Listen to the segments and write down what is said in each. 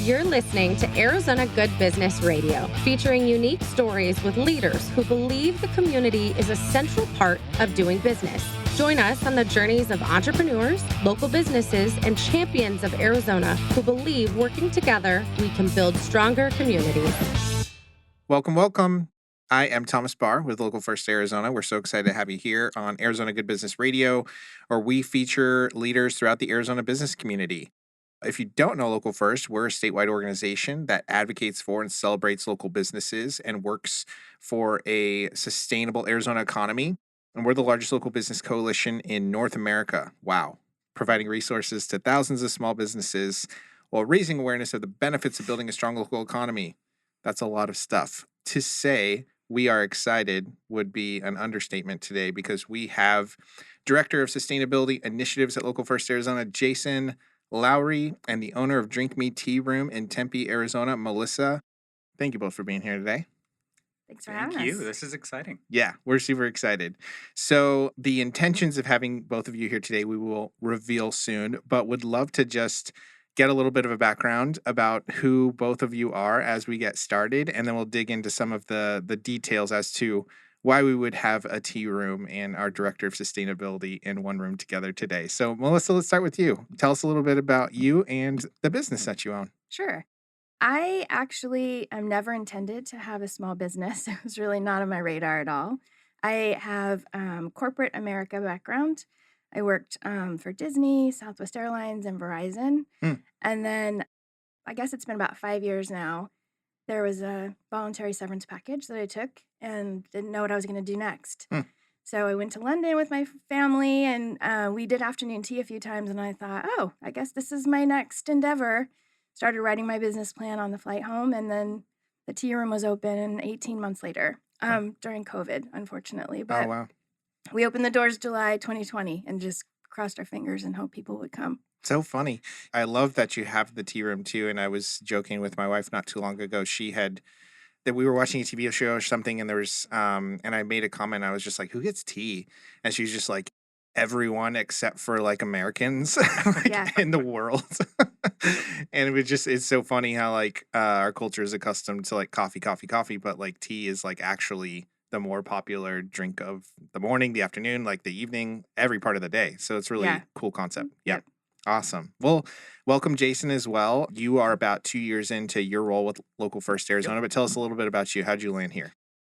You're listening to Arizona Good Business Radio, featuring unique stories with leaders who believe the community is a central part of doing business. Join us on the journeys of entrepreneurs, local businesses, and champions of Arizona who believe working together, we can build stronger communities. Welcome, welcome. I am Thomas Barr with Local First Arizona. We're so excited to have you here on Arizona Good Business Radio, where we feature leaders throughout the Arizona business community. If you don't know Local First, we're a statewide organization that advocates for and celebrates local businesses and works for a sustainable Arizona economy. And we're the largest local business coalition in North America. Wow. Providing resources to thousands of small businesses while raising awareness of the benefits of building a strong local economy. That's a lot of stuff. To say we are excited would be an understatement today because we have Director of Sustainability Initiatives at Local First Arizona, Jason Lowry, and the owner of Drink Me Tea Room in Tempe, Arizona, Melissa. Thank you both for being here today. Thanks for having us. Thank you. This is exciting. Yeah, we're super excited. So the intentions of having both of you here today, we will reveal soon, but would love to just get a little bit of a background about who both of you are as we get started, and then we'll dig into some of the details as to why we would have a tea room and our director of sustainability in one room together today. So Melissa, let's start with you. Tell us a little bit about you and the business that you own. Sure. I actually am never intended to have a small business. It was really not on my radar at all. I have corporate America background. I worked for Disney, Southwest Airlines, and Verizon. And then I guess it's been about 5 years now. There was a voluntary severance package that I took and didn't know what I was going to do next. So I went to London with my family and we did afternoon tea a few times. And I thought, oh, I guess this is my next endeavor. Started writing my business plan on the flight home. And then the tea room was open 18 months later during COVID, unfortunately. But Oh, wow. we opened the doors July 2020 and just crossed our fingers and hoped people would come. So funny. I love that you have the tea room too. And I was joking with my wife not too long ago. She had that we were watching a TV show or something, and there was and I made a comment. I was just like, "Who gets tea?" And she was just like, "Everyone except for like Americans in the world." And it was just it's so funny how like our culture is accustomed to like coffee, but like tea is like actually the more popular drink of the morning, the afternoon, like the evening, every part of the day. So it's really cool concept. Yeah. Awesome. Well, welcome, Jason, as well. You are about 2 years into your role with Local First Arizona, but tell us a little bit about you. How'd you land here?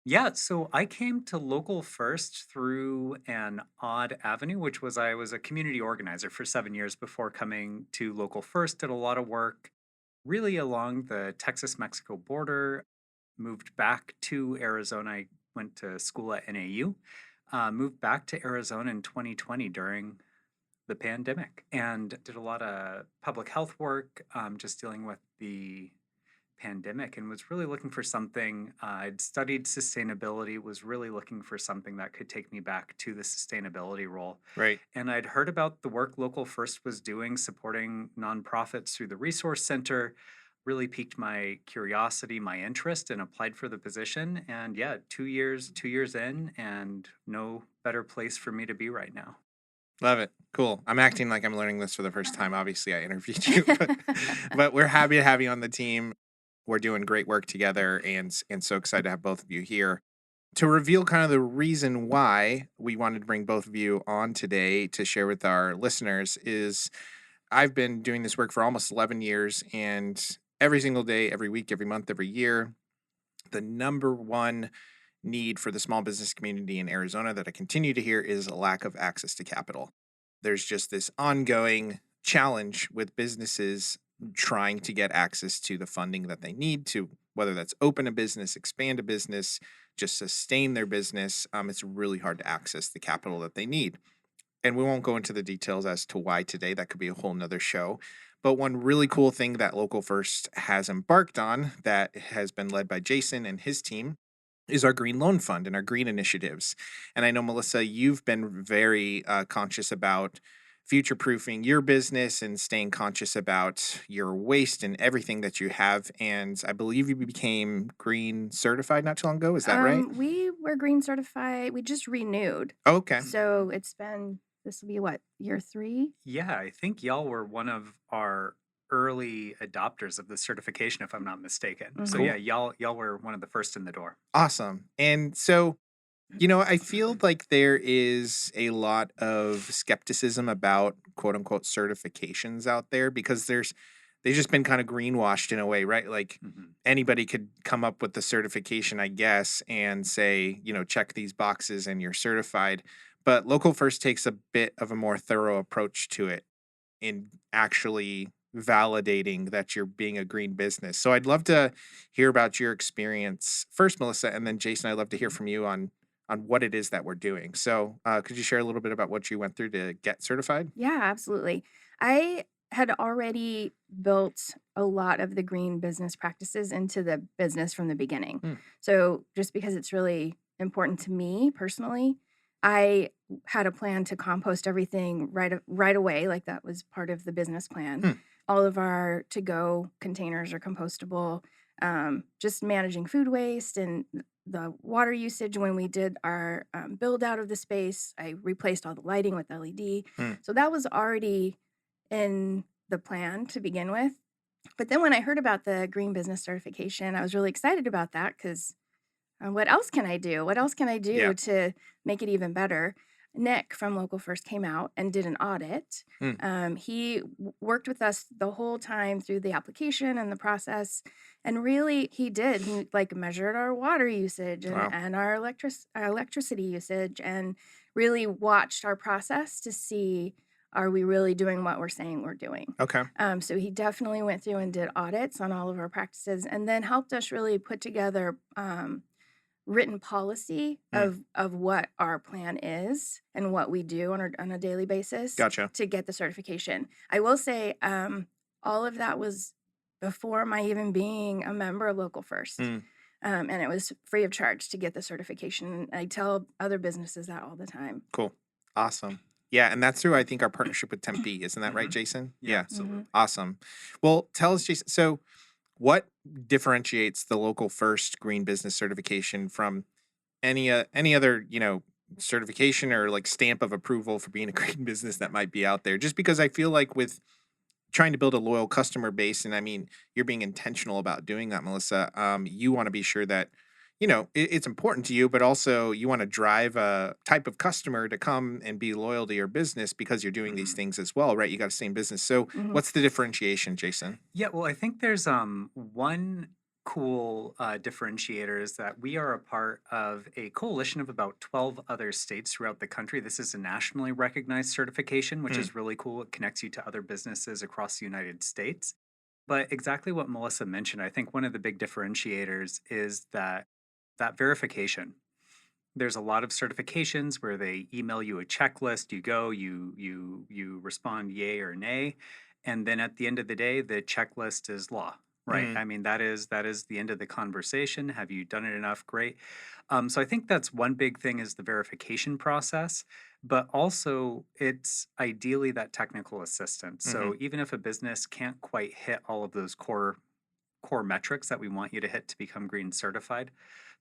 Yeah, so I came to Local First through an odd avenue, which was I was a community organizer for 7 years before coming to Local First. Did a lot of work really along the Texas-Mexico border, moved back to Arizona. I went to school at NAU, moved back to Arizona in 2020 during the pandemic and did a lot of public health work, just dealing with the pandemic, and was really looking for something. I'd studied sustainability, was really looking for something that could take me back to the sustainability role. Right. And I'd heard about the work Local First was doing, supporting nonprofits through the Resource Center. Really piqued my curiosity, my interest, and applied for the position. And yeah, 2 years in, and no better place for me to be right now. Love it. Cool. I'm acting like I'm learning this for the first time. Obviously, I interviewed you, but we're happy to have you on the team. We're doing great work together and so excited to have both of you here. To reveal kind of the reason why we wanted to bring both of you on today to share with our listeners is I've been doing this work for almost 11 years, and every single day, every week, every month, every year, the number one need for the small business community in Arizona that I continue to hear is a lack of access to capital. There's just this ongoing challenge with businesses trying to get access to the funding that they need to, whether that's open a business, expand a business, just sustain their business. It's really hard to access the capital that they need. And we won't go into the details as to why today. That could be a whole nother show. But one really cool thing that Local First has embarked on that has been led by Jason and his team is our Green Loan Fund and our green initiatives. And I know, Melissa, you've been very conscious about future-proofing your business and staying conscious about your waste and everything that you have. And I believe you became green certified not too long ago. Is that right? We were green certified. We just renewed. Okay. So it's been, this will be what, year 3? Yeah, I think y'all were one of our early adopters of the certification, if I'm not mistaken. So yeah, Mhm. Cool. y'all were one of the first in the door. Awesome. And so, I feel like there is a lot of skepticism about quote unquote certifications out there because they've just been kind of greenwashed in a way, right? Like Mhm. anybody could come up with the certification, I guess, and say, check these boxes and you're certified. But Local First takes a bit of a more thorough approach to it in actually validating that you're being a green business. So I'd love to hear about your experience first, Melissa, and then Jason. I'd love to hear Mhm. from you on what it is that we're doing. So could you share a little bit about what you went through to get certified? Yeah, absolutely. I had already built a lot of the green business practices into the business from the beginning. Hmm. So, just because it's really important to me personally, I had a plan to compost everything right away, like that was part of the business plan. Hmm. All of our to-go containers are compostable. Just managing food waste and the water usage when we did our build out of the space. I replaced all the lighting with LED. Hmm. So that was already in the plan to begin with. But then when I heard about the green business certification, I was really excited about that because what else can I do? What else can I Yeah. do to make it even better? Nick from Local First came out and did an audit. Hmm. He worked with us the whole time through the application and the process, and really he did. He like measured our water usage Wow. and our electricity usage, and really watched our process to see are we really doing what we're saying we're doing. Okay. So he definitely went through and did audits on all of our practices, and then helped us really put together. Written policy Hmm. of what our plan is and what we do on a daily basis Gotcha. to get the certification. I will say, all of that was before my even being a member of Local First. Hmm. And it was free of charge to get the certification. I tell other businesses that all the time. Cool. Awesome. Yeah, and that's through I think our partnership with Tempe. Isn't that right, Mhm. Jason? Yeah, Yeah. Mhm. absolutely. Awesome. Well, tell us, Jason. So, what differentiates the Local First Green Business Certification from any other certification or like stamp of approval for being a green business that might be out there? Just because I feel like with trying to build a loyal customer base, and I mean you're being intentional about doing that, Melissa. You want to be sure that it's important to you, but also you want to drive a type of customer to come and be loyal to your business because you're doing these Mhm. things as well, right? You got to stay in business. So Mhm. what's the differentiation, Jason? Yeah, well, I think there's one cool differentiator is that we are a part of a coalition of about 12 other states throughout the country. This is a nationally recognized certification, which Hmm. is really cool. It connects you to other businesses across the United States. But exactly what Melissa mentioned, I think one of the big differentiators is that verification. There's a lot of certifications where they email you a checklist, you go, you respond yay or nay, and then at the end of the day the checklist is law, right? Hmm. I mean that is the end of the conversation. Have you done it enough? Great. So I think that's one big thing is the verification process, but also it's ideally that technical assistance. Hmm. So even if a business can't quite hit all of those core metrics that we want you to hit to become green certified.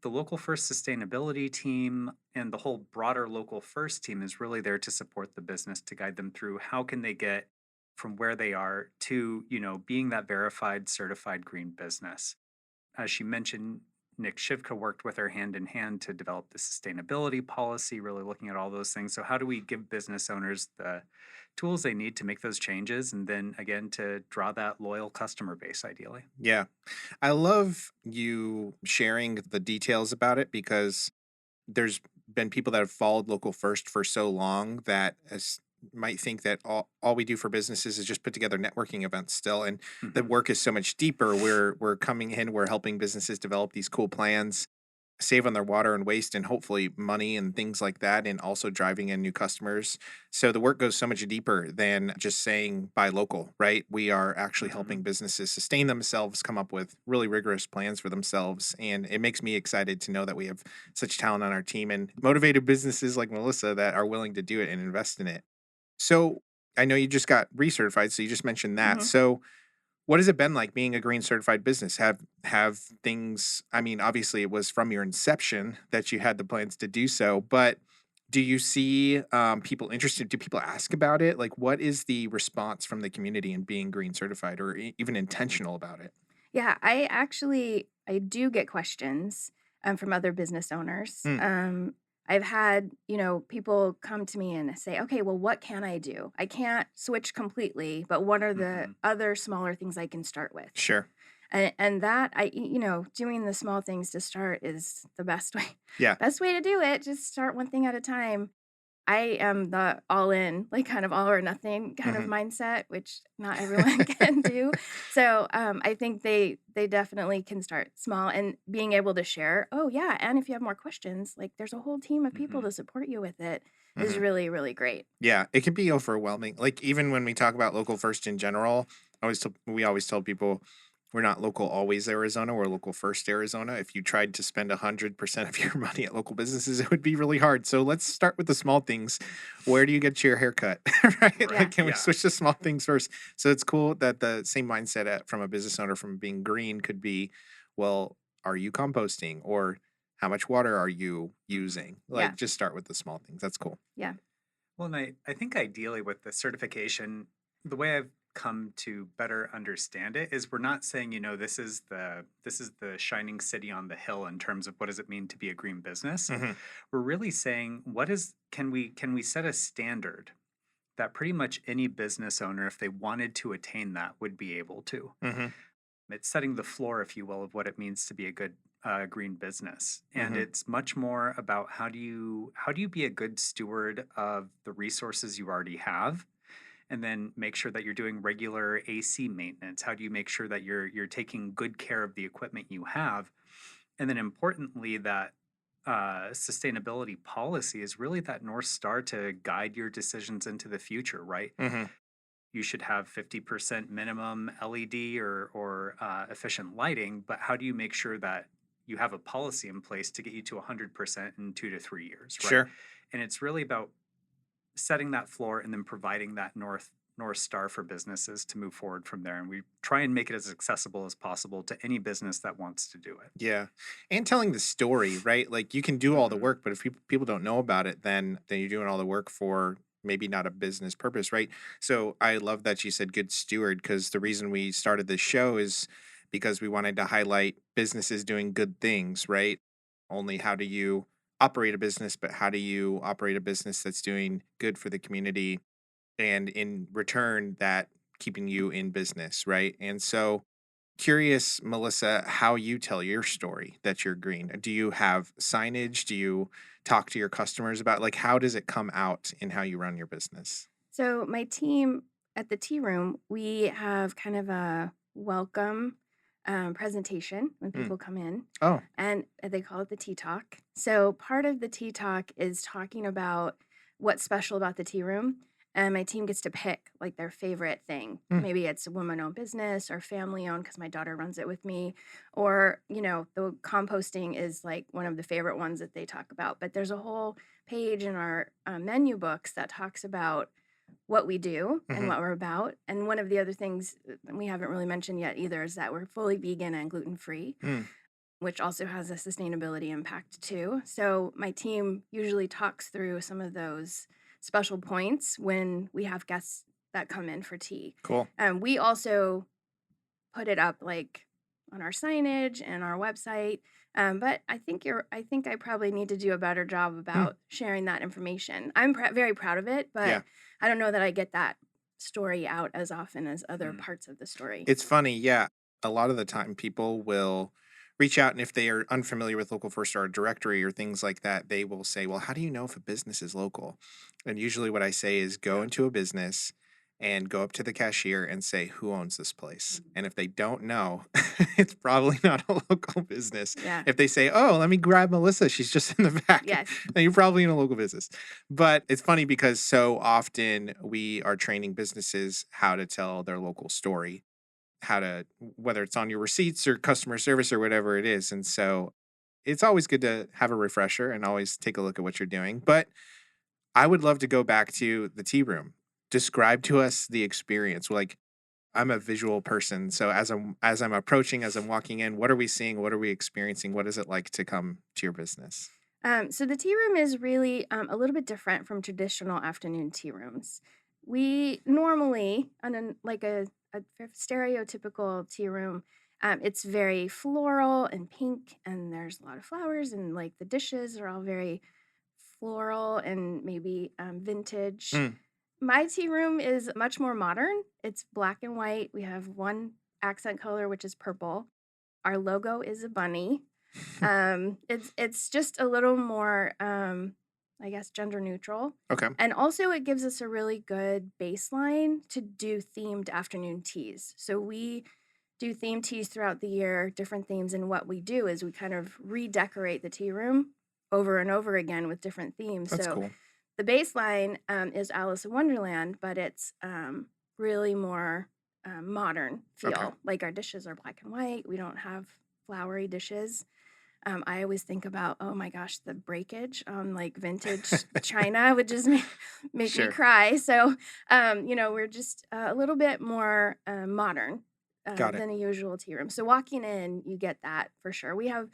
The Local First sustainability team and the whole broader Local First team is really there to support the business to guide them through how can they get from where they are to, being that verified certified green business. As she mentioned, Nick Shivka worked with her hand in hand to develop the sustainability policy, really looking at all those things. So, how do we give business owners the tools they need to make those changes and then again to draw that loyal customer base ideally? Yeah. I love you sharing the details about it because there's been people that have followed Local First for so long that might think that all we do for businesses is just put together networking events still, and the Hmm. work is so much deeper. We're coming in, we're helping businesses develop these cool plans, save on their water and waste and hopefully money and things like that, and also driving in new customers. So the work goes so much deeper than just saying buy local, right? We are actually Hmm. helping businesses sustain themselves, come up with really rigorous plans for themselves. And it makes me excited to know that we have such talent on our team and motivated businesses like Melissa that are willing to do it and invest in it. So I know you just got recertified, so you just mentioned that. Mhm. So what has it been like being a green certified business? Have things, I mean, obviously it was from your inception that you had the plans to do so, but Do you see people interested? Do people ask about it? Like, what is the response from the community in being green certified or even intentional about it? Yeah, I do get questions from other business owners. Mm, I've had, people come to me and say, okay, well, what can I do? I can't switch completely, but what are the Hmm. other smaller things I can start with? sure. And that doing the small things to start is the best way, Yeah. best way to do it. Just start one thing at a time. I am the all in, like kind of all or nothing kind of Hmm. mindset, which not everyone can do. So I think they definitely can start small and being able to share. Oh yeah, and if you have more questions, like there's a whole team of people Hmm. to support you with it is Hmm. really really great. Yeah, it can be overwhelming. Like even when we talk about local first in general, we always tell people we're not local always Arizona, we're local first Arizona. If you tried to spend 100% of your money at local businesses, it would be really hard. So let's start with the small things. Where do you get your haircut? Right? Yeah. Like, can we Yeah. switch to small things first? So it's cool that the same mindset from a business owner from being green could be, well, are you composting or how much water are you using? Yeah. Like, just start with the small things. That's cool. Yeah. Well, and I think ideally with the certification, the way I've come to better understand it is we're not saying, this is the shining city on the hill in terms of what does it mean to be a green business. Hmm. We're really saying can we set a standard that pretty much any business owner, if they wanted to attain that, would be able to. Hmm. It's setting the floor, if you will, of what it means to be a good green business, and Hmm. it's much more about how do you be a good steward of the resources you already have, and then make sure that you're doing regular AC maintenance. How do you make sure that you're taking good care of the equipment you have, and then importantly that sustainability policy is really that north star to guide your decisions into the future, right? Hmm. You should have 50% minimum LED or efficient lighting, but how do you make sure that you have a policy in place to get you to 100% in 2 to 3 years, right? Sure. And it's really about setting that floor and then providing that north star for businesses to move forward from there. And we try and make it as accessible as possible to any business that wants to do it. Yeah. And telling the story, right? Like you can do all the Hmm. work, but if people don't know about it, then you're doing all the work for maybe not a business purpose, right? So I love that you said good steward because the reason we started this show is because we wanted to highlight businesses doing good things, right? Only how do you operate a business, but how do you operate a business that's doing good for the community and in return that keeping you in business, right? And so curious, Melissa, how you tell your story that you're green. Do you have signage? Do you talk to your customers about like how does it come out in how you run your business? So my team at the tea room, we have kind of a welcome presentation when Mm. people come in, Oh, and they call it the tea talk. So part of the tea talk is talking about what's special about the tea room. And my team gets to pick like their favorite thing. mm, Maybe it's a woman-owned business or family-owned because my daughter runs it with me. Or, the composting is like one of the favorite ones that they talk about. But there's a whole page in our menu books that talks about what we do and hmm, what we're about. And one of the other things that we haven't really mentioned yet either is that we're fully vegan and gluten free, mm, which also has a sustainability impact too. So my team usually talks through some of those special points when we have guests that come in for tea. cool. We also put it up like on our signage and our website. But I think I probably need to do a better job Mm, about sharing that information. I'm very proud of it, but yeah. I don't know that I get that story out as often as other Mm. parts of the story. It's funny, yeah. A lot of the time people will reach out and if they are unfamiliar with local first star directory or things like that, they will say, "Well, how do you know if a business is local?" And usually what I say is go Yeah. into a business and go up to the cashier and say, "Who owns this place?" And if they don't know, it's probably not a local business. Yeah. If they say, "Oh, let me grab Melissa, she's just in the back." Yes. Then you're probably in a local business. But it's funny because so often we are training businesses how to tell their local story how to whether it's on your receipts or customer service or whatever it is. And so it's always good to have a refresher and always take a look at what you're doing. But I would love to go back to the tea room. Describe to us the experience. Like I'm a visual person, so as I'm approaching, as I'm walking in, what are we seeing? What are we experiencing? What is it like to come to your business? So the tea room is really a little bit different from traditional afternoon tea rooms. We normally, on a stereotypical tea room, it's very floral and pink, and there's a lot of flowers, and like the dishes are all very floral and maybe vintage. Mm, My tea room is much more modern. It's black and white. We have one accent color, which is purple. Our logo is a bunny. It's just a little more, I guess, gender neutral. okay. And also it gives us a really good baseline to do themed afternoon teas. So we do themed teas throughout the year, different themes, and what we do is we kind of redecorate the tea room over and over again with different themes. That's So cool. the baseline is Alice in Wonderland, but it's really more modern Okay. feel. Like our dishes are black and white. We don't have flowery dishes. I always think about, oh my gosh, the breakage on like vintage china would just make me Sure. cry. So, we're just a little bit more modern Got it. than a usual tea room. So walking in, you get that for sure. We have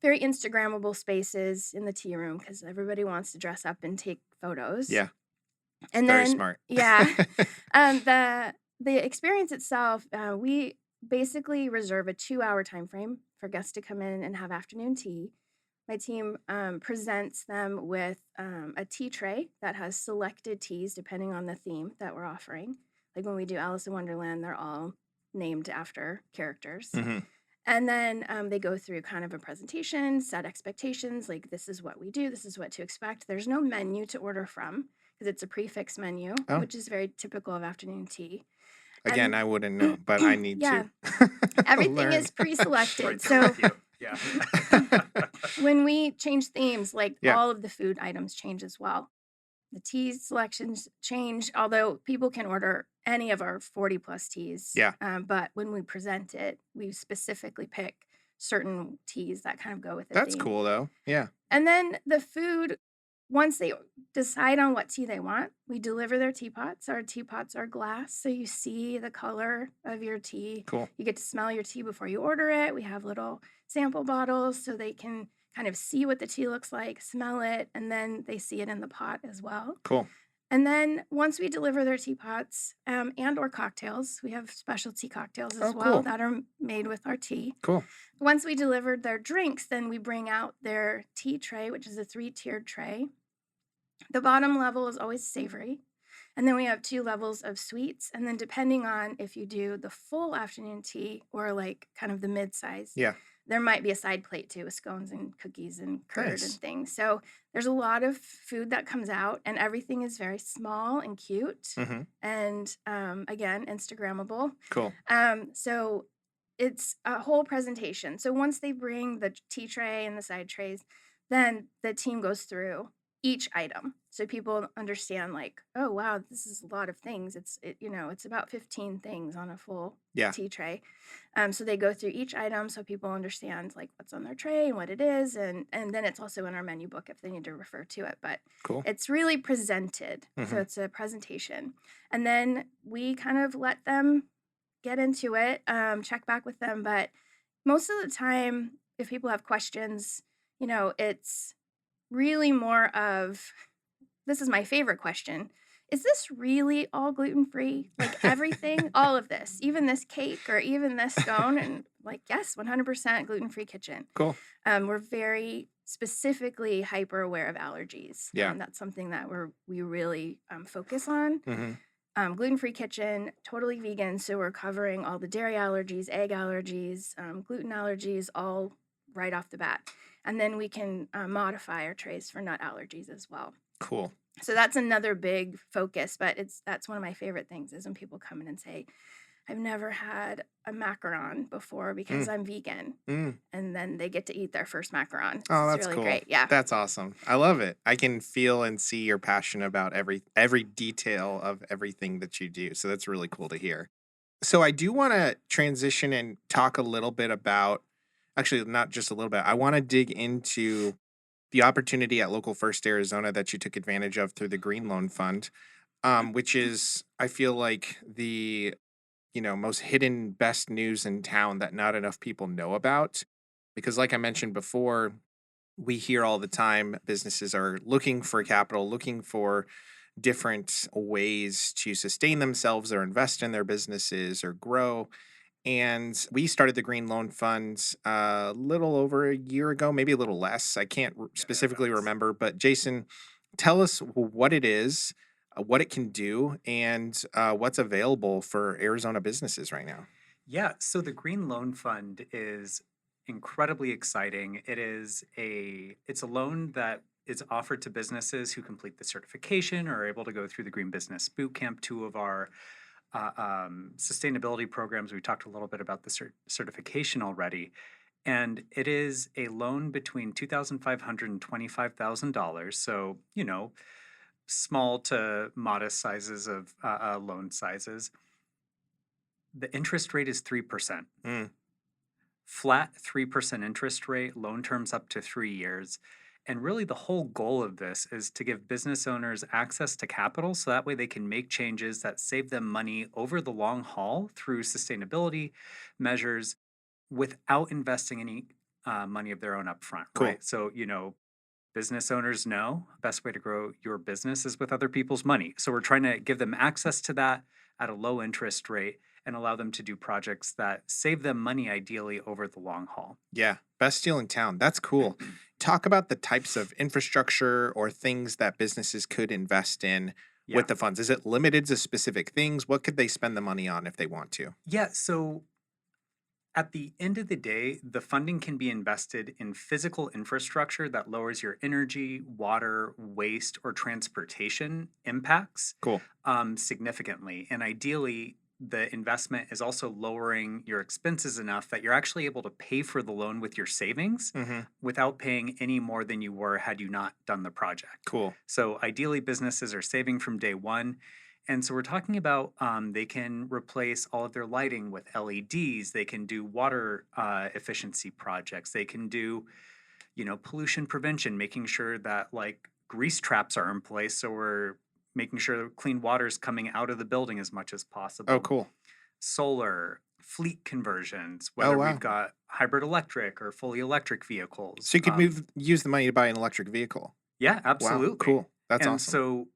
very Instagrammable spaces in the tea room because everybody wants to dress up and take photos. Yeah. And Very then, smart. yeah, the experience itself, we basically reserve a 2-hour time frame for guests to come in and have afternoon tea. My team presents them with a tea tray that has selected teas depending on the theme that we're offering. Like when we do Alice in Wonderland, they're all named after characters. hmm And then they go through kind of a presentation, set expectations, like this is what we do, this is what to expect. There's no menu to order from because it's a prefix menu, Oh, which is very typical of afternoon tea. again, And I wouldn't know, but I need yeah, to everything learn. is pre-selected. Right there So with you. Yeah. when we change themes, like Yeah. all of the food items change as well. The tea selections change, although people can order any of our 40 plus teas. Yeah. But when we present it, we specifically pick certain teas that kind of go with the That's theme. cool though. Yeah. And then the food, once they decide on what tea they want, we deliver their teapots. Our teapots are glass, so you see the color of your tea. Cool. You get to smell your tea before you order it. We have little sample bottles so they can kind of see what the tea looks like, smell it, and then they see it in the pot as well. Cool. And then once we deliver their teapots and or cocktails, we have specialty cocktails Oh, as well cool. that are made with our tea. Cool. Once we delivered their drinks, then we bring out their tea tray, which is a 3-tiered tray. The bottom level is always savory. And then we have 2 levels of sweets. And then depending on if you do the full afternoon tea or like kind of the mid-size, Yeah. there might be a side plate too with scones and cookies and curd and Nice. things. So there's a lot of food that comes out, and everything is very small and cute. hmm And again, Instagrammable. Cool. So it's a whole presentation. So once they bring the tea tray and the side trays, then the team goes through each item so people understand like, oh wow, this is a lot of things. It's about 15 things on a full Yeah. tea tray. So they go through each item so people understand like what's on their tray and what it is, and then it's also in our menu book if they need to refer to it. But Cool. it's really presented, so hmm it's a presentation, and then we kind of let them get into it, check back with them. But most of the time, if people have questions, it's really more of, this is my favorite question. Is this really all gluten free? Like everything, all of this, even this cake or even this scone? And like, yes, 100% gluten free kitchen. Cool. We're very specifically hyper aware of allergies. Yeah. That's something that we really focus on. hmm Gluten-free kitchen, totally vegan. So we're covering all the dairy allergies, egg allergies, gluten allergies, all right off the bat. And then we can modify our trays for nut allergies as well. Cool. So that's another big focus, but that's one of my favorite things is when people come in and say, I've never had a macaron before because I'm vegan. Mm. And then they get to eat their first macaron. Oh, It's that's really cool. great. Yeah. That's awesome. I love it. I can feel and see your passion about every detail of everything that you do. So that's really cool to hear. So I do want to transition and talk a little bit about, actually not just a little bit. I want to dig into the opportunity at Local First Arizona that you took advantage of through the Green Loan Fund, which is, I feel like the most hidden best news in town that not enough people know about. Because like I mentioned before, we hear all the time businesses are looking for capital, looking for different ways to sustain themselves or invest in their businesses or grow. And we started the Green Loan Fund a little over a year ago, maybe a little less. I can't Yeah, specifically thereabouts. remember, but Jason, tell us what it is, what it can do, and what's available for Arizona businesses right now. Yeah, so the Green Loan Fund is incredibly exciting. It's a loan that is offered to businesses who complete the certification or are able to go through the Green Business Bootcamp, two of our sustainability programs. We talked a little bit about the certification already. And it is a loan between $2,500 and $25,000. So, small to modest sizes of loan sizes. The interest rate is 3%. Mm, Flat 3% interest rate, loan terms up to 3 years. And really, the whole goal of this is to give business owners access to capital so that way they can make changes that save them money over the long haul through sustainability measures without investing any money of their own upfront, cool. right? So, business owners know best way to grow your business is with other people's money. So we're trying to give them access to that at a low interest rate and allow them to do projects that save them money ideally over the long haul. Yeah, best deal in town. That's cool. Talk about the types of infrastructure or things that businesses could invest in Yeah. with the funds. Is it limited to specific things? What could they spend the money on if they want to? Yeah. So at the end of the day, the funding can be invested in physical infrastructure that lowers your energy, water, waste, or transportation impacts Cool. significantly. And ideally, the investment is also lowering your expenses enough that you're actually able to pay for the loan with your savings Mm-hmm. without paying any more than you were had you not done the project. Cool. So ideally, businesses are saving from day one. And so we're talking about they can replace all of their lighting with LEDs. They can do water efficiency projects. They can do, pollution prevention, making sure that like grease traps are in place. So we're making sure clean water is coming out of the building as much as Oh, possible. cool. Solar, fleet conversions, Oh, whether wow. we've got hybrid electric or fully electric vehicles. So you could use the money to buy an electric vehicle. Yeah, Wow. absolutely. Cool. That's And awesome. so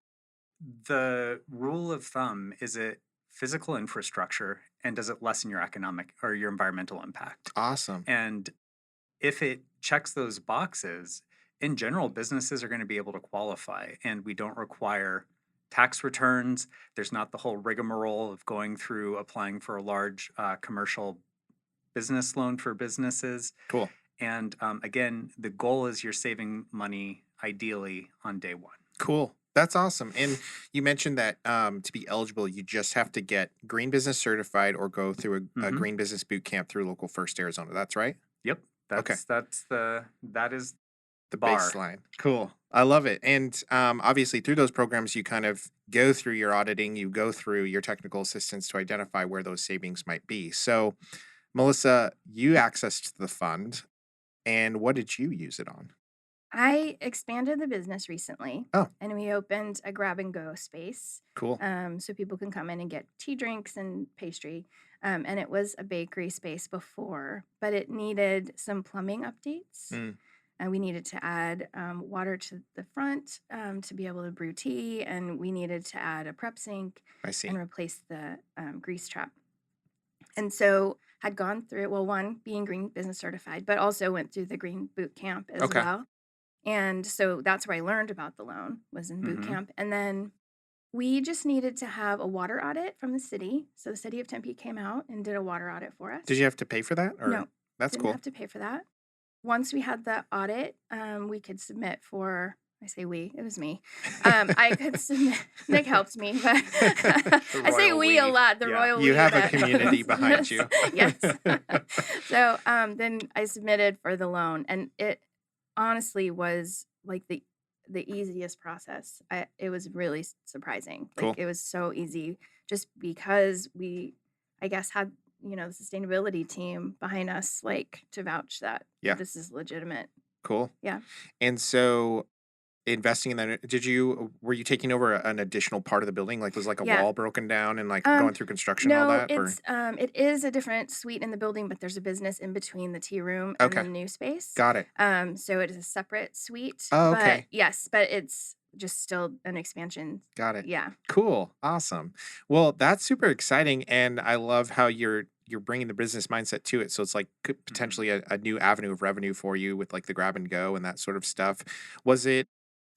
the rule of thumb is it physical infrastructure and does it lessen your economic or your environmental impact? Awesome. And if it checks those boxes, in general, businesses are going to be able to qualify, and we don't require tax returns. There's not the whole rigmarole of going through applying for a large commercial business loan for businesses. Cool. And again, the goal is you're saving money ideally on day one. Cool. That's awesome. And you mentioned that to be eligible, you just have to get Green Business certified or go through a Mhm. Green Business boot camp through Local First Arizona. That's right? Yep. Okay. That is The bar. baseline. Cool. I love it. And obviously, through those programs, you kind of go through your auditing, you go through your technical assistance to identify where those savings might be. So, Melissa, you accessed the fund, and what did you use it on? I expanded the business recently Oh, and we opened a grab and go space cool. so people can come in and get tea drinks and pastry. And it was a bakery space before, but it needed some plumbing updates. Mm, And we needed to add water to the front to be able to brew tea. And we needed to add a prep sink I see. and replace the grease trap. And so had gone through, well, one, being Green Business certified, but also went through the Green Boot Camp as Okay. well. And so that's where I learned about the loan was in boot Mhm. camp. And then we just needed to have a water audit from the city. So the city of Tempe came out and did a water audit for us. Did you have to pay for that? Or No, that's didn't cool. have to pay for that. Once we had the audit, we could submit for, I say we, it was me. I could submit, Nick helped me, but The I say royal we a we. lot, the Yeah. royal You we have a that community behind you. yes. So then I submitted for the loan, and it honestly was like the easiest process. It was really surprising. Cool. Like it was so easy just because we, I guess, had the sustainability team behind us, like to vouch that Yeah. this is legitimate. Cool. Yeah. And so investing in that, were you taking over an additional part of the building? Like, was like a Yeah. wall broken down and like Um, going through construction and all no, that? Or it is a different suite in the building, but there's a business in between the tea room and the okay, new space. got it. So it is a separate suite, Oh, but okay, yes, but it's just still an expansion. got it. Yeah. Cool, awesome. Well, that's super exciting, and I love how you're bringing the business mindset to it. So it's like could Mhm. potentially a new avenue of revenue for you with like the grab and go and that sort of stuff. Was it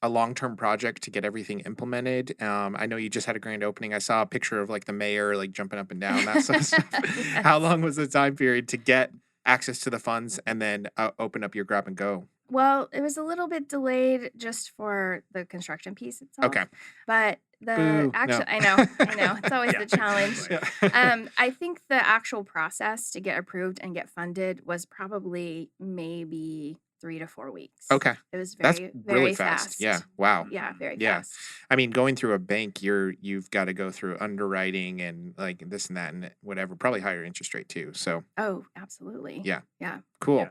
a long-term project to get everything implemented? I know you just had a grand opening. I saw a picture of like the mayor like jumping up and down, that sort of stuff. How Yes. long was the time period to get access to the funds and then open up your grab and go? Well, it was a little bit delayed just for the construction piece Okay. itself, but the Boo. actual No. I know, it's always Yeah, the challenge. exactly. Yeah. I think the actual process to get approved and get funded was probably maybe 3 to 4 weeks. Okay. It was That's very, really very fast. Yeah. fast. Wow. Yeah, Mhm. very Yeah. fast. I mean, going through a bank, you've got to go through underwriting and like this and that and whatever, probably higher interest rate too. So Oh, absolutely. yeah, Yeah, cool. Yeah,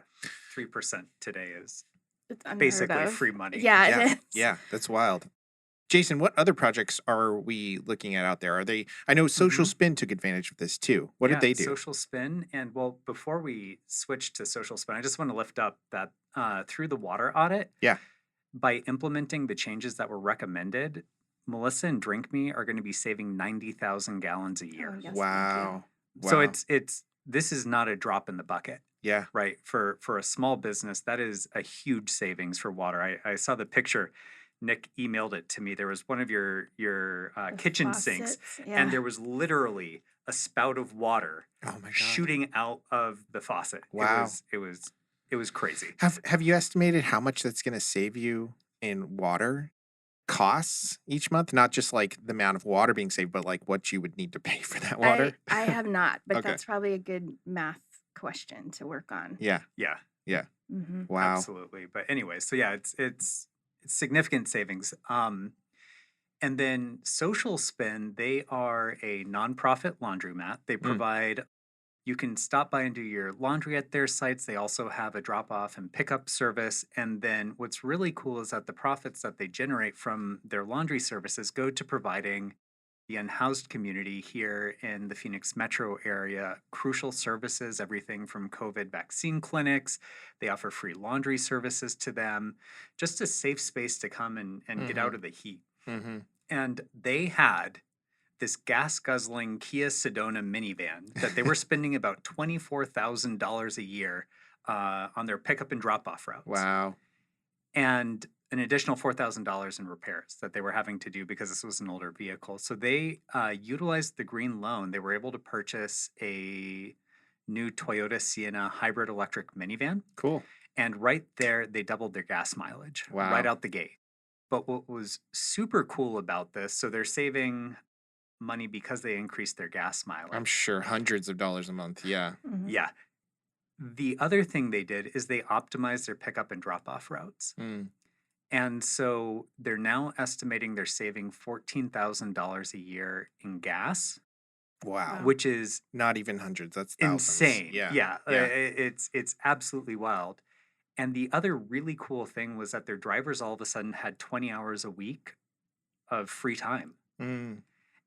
3% today is it's unheard basically of. free money. Yeah, Yeah. it is. Yeah. That's wild. Jason, what other projects are we looking at out there? I know Social Mhm. Spin took advantage of this too. What did Yeah, they do? social spin. And well, before we switch to social spin, I just want to lift up that through the water audit, Yeah. by implementing the changes that were recommended, Melissa and Drink Me are going to be saving 90,000 gallons a Oh, year. yes, thank you. Wow. So Wow. it's this is not a drop in the bucket, Yeah. right? For a small business, that is a huge savings for water. I saw the picture. Nick emailed it to me. There was one of your The kitchen sinks, faucets, and yeah. there was literally a spout of water Oh my God. shooting out of the faucet. Wow. It was crazy. Have you estimated how much that's going to save you in water costs each month? Not just like the amount of water being saved, but like what you would need to pay for that water? I have not, but Okay. that's probably a good math question to work on. Yeah. Yeah, Yeah. Mhm. Wow. absolutely. But anyway, so yeah, it's significant savings. And then Social Spin, they are a nonprofit laundromat. They Mm. provide, you can stop by and do your laundry at their sites. They also have a drop off and pickup service. And then what's really cool is that the profits that they generate from their laundry services go to providing the unhoused community here in the Phoenix metro area crucial services, everything from COVID vaccine clinics. They offer free laundry services to them, just a safe space to come and get out Mhm. of the heat. Mm-hmm. And they had this gas guzzling Kia Sedona minivan that they were spending about $24,000 a year on their pickup and drop off routes, Wow. and an additional $4,000 in repairs that they were having to do because this was an older vehicle. So they utilized the green loan. They were able to purchase a new Toyota Sienna hybrid electric minivan. Cool. And right there, they doubled their gas mileage right Wow. out the gate. But what was super cool about this, so they're saving money because they increased their gas I'm mileage. sure hundreds of dollars a month. Yeah. Mhm. Yeah. The other thing they did is they optimized their pickup and drop off routes. Mm. And so they're now estimating they're saving $14,000 a year in gas, Wow. Wow. which is Not even hundreds. That's thousands. insane. Yeah. Yeah, Yeah. it's absolutely wild. And the other really cool thing was that their drivers all of a sudden had 20 hours a week of free time. Mm.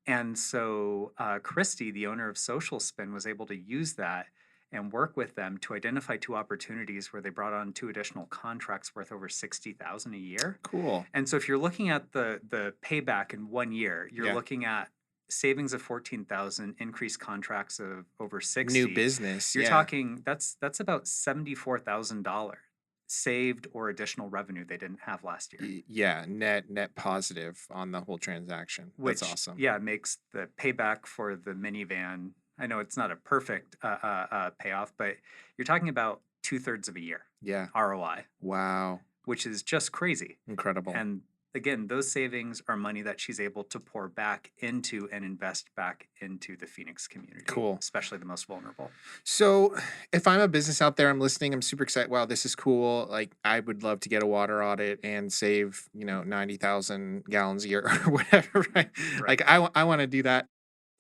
And so Christy, the owner of Social Spin, was able to use that and work with them to identify two opportunities where they brought on two additional contracts worth over 60,000 a year. Cool. And so if you're looking at the payback in 1 year, you're Yeah. looking at savings of 14,000, increased contracts of over 60. New business. You're Yeah. talking that's about $74,000 saved or additional revenue they didn't have last year. Yeah. Net positive on the whole transaction. Which, That's awesome. yeah, makes the payback for the minivan. I know it's not a perfect payoff, but you're talking about 2/3 of a year Yeah. ROI, Wow. which is just crazy. Incredible. And again, those savings are money that she's able to pour back into and invest back into the Phoenix community, Cool. especially the most vulnerable. So, if I'm a business out there, I'm listening, I'm super excited. Wow, this is cool. Like, I would love to get a water audit and save, 90,000 gallons a year or whatever, right? Right. Like, I want to do that.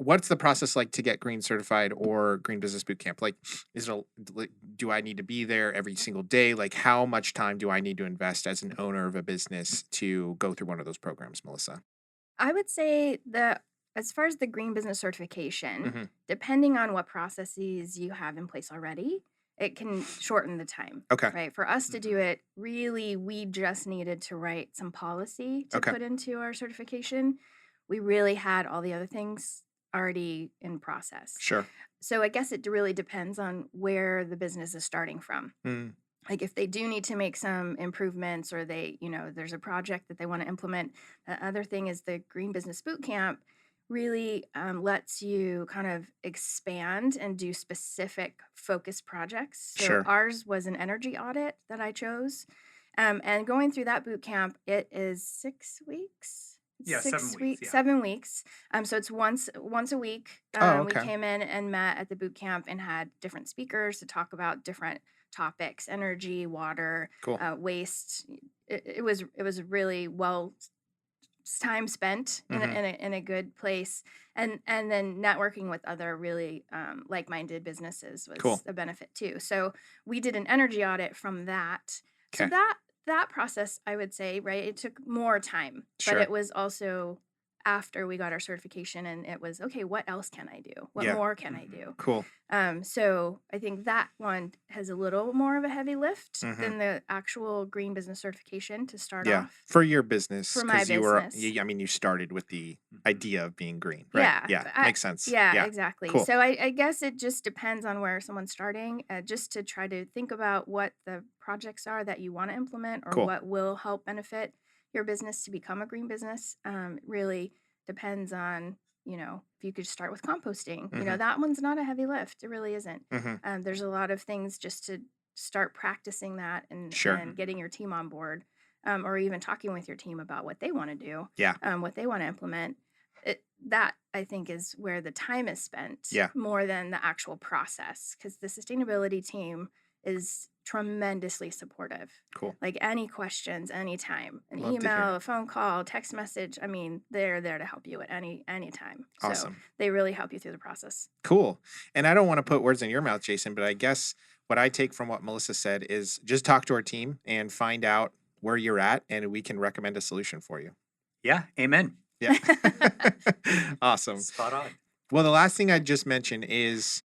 what's the process like to get green certified or green business boot camp? Like, do I need to be there every single day? Like, how much time do I need to invest as an owner of a business to go through one of those programs, Melissa? I would say that as far as the green business certification, Hmm. depending on what processes you have in place already, it can shorten the time, Okay. right? For us to do it, really, we just needed to write some policy to Okay. put into our certification. We really had all the other things already in process. Sure. So I guess it really depends on where the business is starting from. Mm, Like if they do need to make some improvements or there's a project that they want to implement. The other thing is the Green Business Boot Camp really lets you kind of expand and do specific focus projects. So sure. ours was an energy audit that I chose. And going through that boot camp, it is 6 weeks. It's Yeah, 7 six weeks. weeks, Yeah. 7 weeks. So it's once a week. Oh, We okay. came in and met at the boot camp and had different speakers to talk about different topics: energy, water, Cool. waste. It was really well time spent in Hmm. in a good place, and then networking with other really like-minded businesses was Cool. a benefit too. So we did an energy audit from that. So Okay. that process, I would say, right, it took more time, but Sure. it was also after we got our certification, and it was okay, what else can I do, what Yeah. more can I do? Cool. So I think that one has a little more of a heavy lift Hmm. than the actual green business certification to start Yeah. off For your business, for my because business. I mean, you started with the idea of being green, right? Yeah, Yeah. but Makes sense. yeah, Yeah. exactly. Cool. So I guess it just depends on where someone's starting, just to try to think about what the projects are that you want to implement or Cool. what will help benefit your business to become a green business. Really depends on, if you could start with composting. Hmm. That one's not a heavy lift. It really isn't. Hmm. There's a lot of things just to start practicing that Sure. and getting your team on board, or even talking with your team about what they want to do, Yeah. what they want to implement. That I think is where the time is spent Yeah. more than the actual process, because the sustainability team is tremendously supportive. Cool. Like any questions, anytime, an Love to hear email, it. a phone call, text message. I mean, they're there to help you at any time. So Awesome. they really help you through the process. Cool. And I don't want to put words in your mouth, Jason, but I guess what I take from what Melissa said is just talk to our team and find out where you're at, and we can recommend a solution for you. Yeah, amen. Yeah. Awesome. Spot on. Well, the last thing I'd just mention is,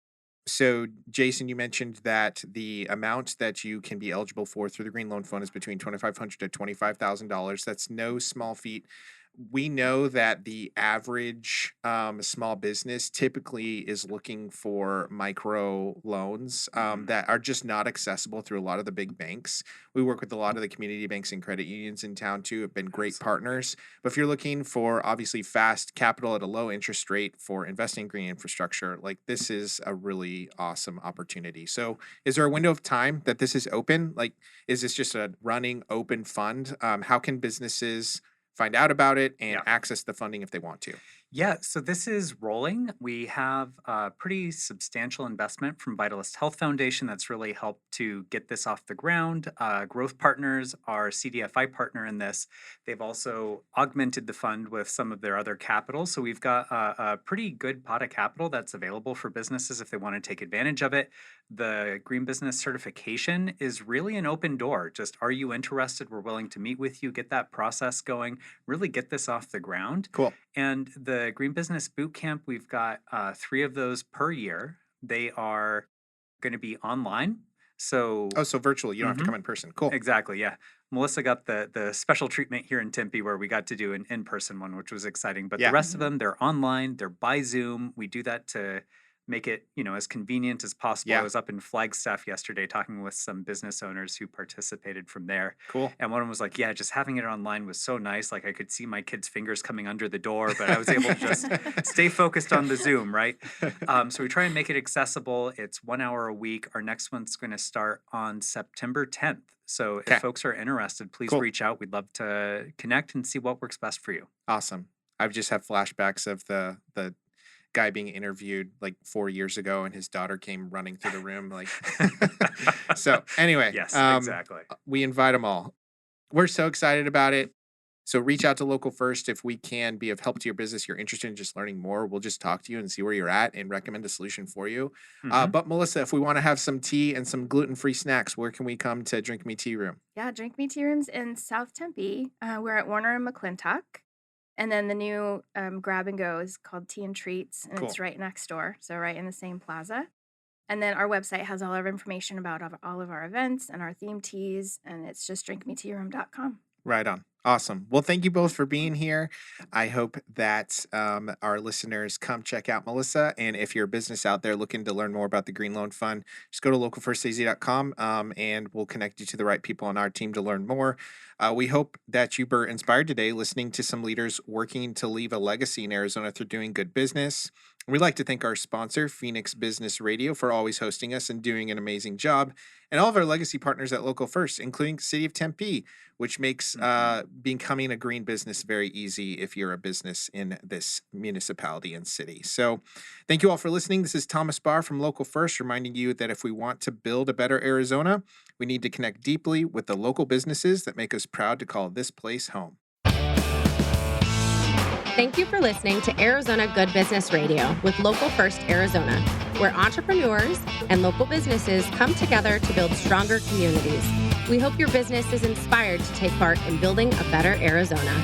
so Jason, you mentioned that the amount that you can be eligible for through the Green Loan Fund is between $2,500 to $25,000. That's no small feat. We know that the average small business typically is looking for micro loans that are just not accessible through a lot of the big banks. We work with a lot of the community banks and credit unions in town too, have been great Absolutely. partners. But if you're looking for obviously fast capital at a low interest rate for investing in green infrastructure, like this is a really awesome opportunity. So is there a window of time that this is open? Like, is this just a running open fund? How can businesses find out about it and Yeah. access the funding if they want to? Yeah, so this is rolling. We have a pretty substantial investment from Vitalist Health Foundation that's really helped to get this off the ground. Growth Partners, our CDFI partner in this, they've also augmented the fund with some of their other capital. So we've got a pretty good pot of capital that's available for businesses if they want to take advantage of it. The Green Business Certification is really an open door. Just, are you interested? We're willing to meet with you, get that process going, really get this off the ground. Cool. And the Green Business Boot Camp, we've got 3 of those per year. They are going to be online. So Oh, so virtual. You don't have to come in person. Cool. exactly, yeah. Melissa got the special treatment here in Tempe where we got to do an in-person one, which was exciting. But Yeah. the rest of them, they're online. They're by Zoom. We do that to make it, as convenient as possible. Yeah. I was up in Flagstaff yesterday talking with some business owners who participated from there. Cool. And one of them was like, yeah, just having it online was so nice. Like I could see my kids' fingers coming under the door, but I was able to just stay focused on the Zoom, right? So we try and make it accessible. It's 1 hour a week. Our next one's going to start on September 10th. So Okay. if folks are interested, please Cool. reach out. We'd love to connect and see what works best for you. Awesome. I've just had flashbacks of the guy being interviewed like 4 years ago, and his daughter came running through the room. Like, so anyway, Yes, exactly. we invite them all. We're so excited about it. So reach out to Local First if we can be of help to your business. You're interested in just learning more. We'll just talk to you and see where you're at and recommend a solution for you. Hmm. But Melissa, if we want to have some tea and some gluten-free snacks, where can we come to Drink Me Tea Room? Yeah, Drink Me Tea Rooms in South Tempe. We're at Warner and McClintock. And then the new grab and go is called Tea and Treats, and Cool. it's right next door. So right in the same plaza. And then our website has all our information about all of our events and our theme teas, and it's just drinkmetearoom.com. Right on. Awesome. Well, thank you both for being here. I hope that our listeners come check out Melissa. And if you're a business out there looking to learn more about the Green Loan Fund, just go to localfirstaz.com and we'll connect you to the right people on our team to learn more. We hope that you were inspired today listening to some leaders working to leave a legacy in Arizona through doing good business. We'd like to thank our sponsor, Phoenix Business Radio, for always hosting us and doing an amazing job, and all of our legacy partners at Local First, including City of Tempe, which makes becoming a green business very easy if you're a business in this municipality and city. So thank you all for listening. This is Thomas Barr from Local First, reminding you that if we want to build a better Arizona, we need to connect deeply with the local businesses that make us proud to call this place home. Thank you for listening to Arizona Good Business Radio with Local First Arizona, where entrepreneurs and local businesses come together to build stronger communities. We hope your business is inspired to take part in building a better Arizona.